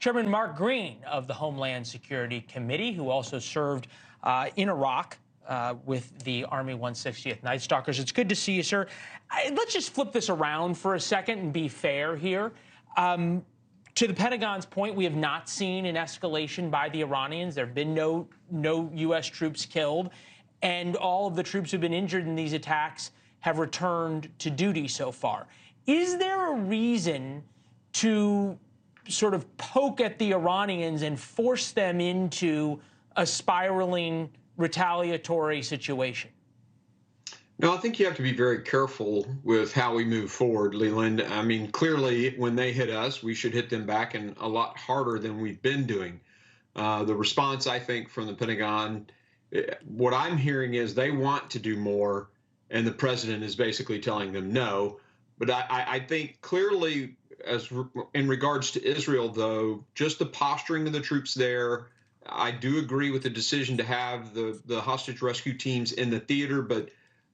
Chairman Mark Green of the Homeland Security Committee, who also served in Iraq with the Army 160th Night Stalkers. It's good to see you, sir. Let's just flip this around for a second and be fair here. To the Pentagon's point, we have not seen an escalation by the Iranians. There have been no U.S. troops killed, and all of the troops who've been injured in these attacks have returned to duty so far. Is there a reason to sort of poke at the Iranians and force them into a spiraling retaliatory situation? No, I think you have to be very careful with how we move forward, Leland. I mean, clearly, when they hit us, we should hit them back and a lot harder than we've been doing. The response, I think, from the Pentagon, what I'm hearing is they want to do more, and the president is basically telling them no. But I think clearly, in regards to Israel, though, just the posturing of the troops there, I do agree with the decision to have the hostage rescue teams in the theater, but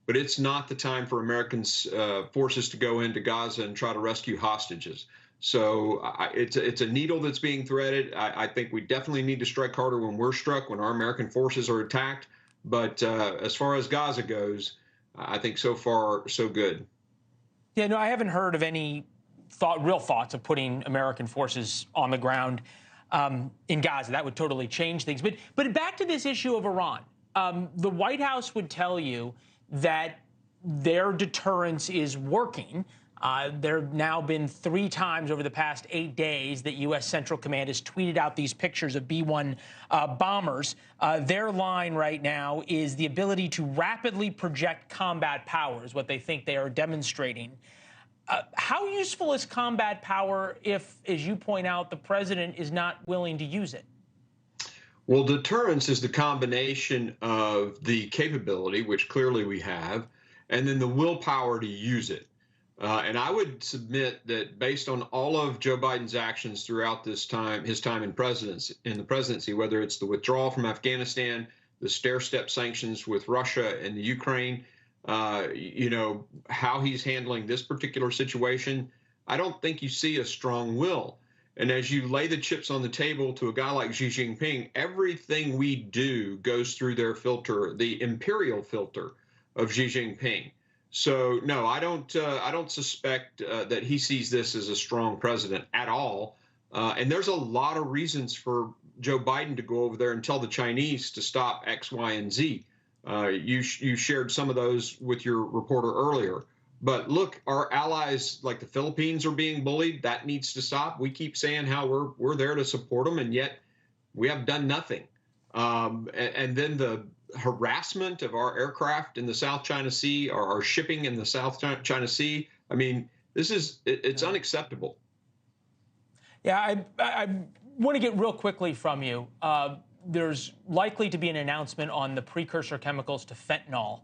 it's not the time for Americans forces to go into Gaza and try to rescue hostages. So it's a needle that's being threaded. I think we definitely need to strike harder when we're struck, when our American forces are attacked. But as far as Gaza goes, I think so far, so good. Yeah, no, I haven't heard of any real thoughts of putting American forces on the ground in Gaza. That would totally change things. But back to this issue of Iran. The White House would tell you that their deterrence is working. There have now been 3 times over the past 8 days that U.S. Central Command has tweeted out these pictures of B-1 bombers. Their line right now is the ability to rapidly project combat power is what they think they are demonstrating. How useful is combat power if, as you point out, the president is not willing to use it? Well, deterrence is the combination of the capability, which clearly we have, and then the willpower to use it. And I would submit that based on all of Joe Biden's actions throughout this time, his time in the presidency, whether it's the withdrawal from Afghanistan, the stair-step sanctions with Russia and the Ukraine, how he's handling this particular situation, I don't think you see a strong will. And as you lay the chips on the table to a guy like Xi Jinping, everything we do goes through their filter, the imperial filter of Xi Jinping. So no, I don't suspect that he sees this as a strong president at all. And there's a lot of reasons for Joe Biden to go over there and tell the Chinese to stop X, Y, and Z. You shared some of those with your reporter earlier. But look, our allies like the Philippines are being bullied. That needs to stop. We keep saying how we're there to support them, and yet we have done nothing. And then the harassment of our aircraft in the South China Sea, or our shipping in the South China Sea. I mean, it's unacceptable. Yeah, I want to get real quickly from you. There's likely to be an announcement on the precursor chemicals to fentanyl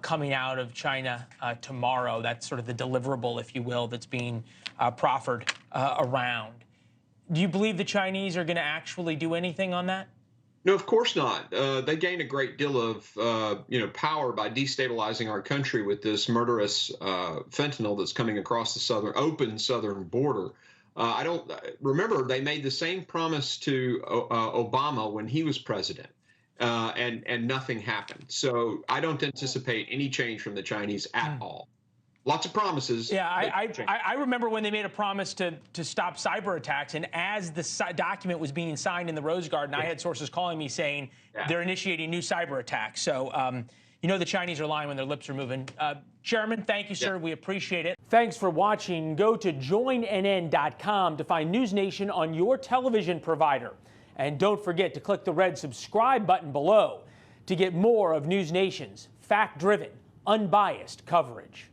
coming out of China tomorrow. That's sort of the deliverable, if you will, that's being proffered around. Do you believe the Chinese are going to actually do anything on that? No, of course not. They gain a great deal of power by destabilizing our country with this murderous fentanyl that's coming across the open southern border. I don't remember they made the same promise to Obama when he was president. And nothing happened. So I don't anticipate any change from the Chinese at all. Lots of promises. Yeah, I remember when they made a promise to stop cyber attacks, and as the document was being signed in the Rose Garden, I had sources calling me saying they're initiating new cyber attacks. So the Chinese are lying when their lips are moving. Chairman, thank you, sir. We appreciate it. Thanks for watching. Go to joinnn.com to find NewsNation on your television provider. And don't forget to click the red subscribe button below to get more of NewsNation's fact-driven, unbiased coverage.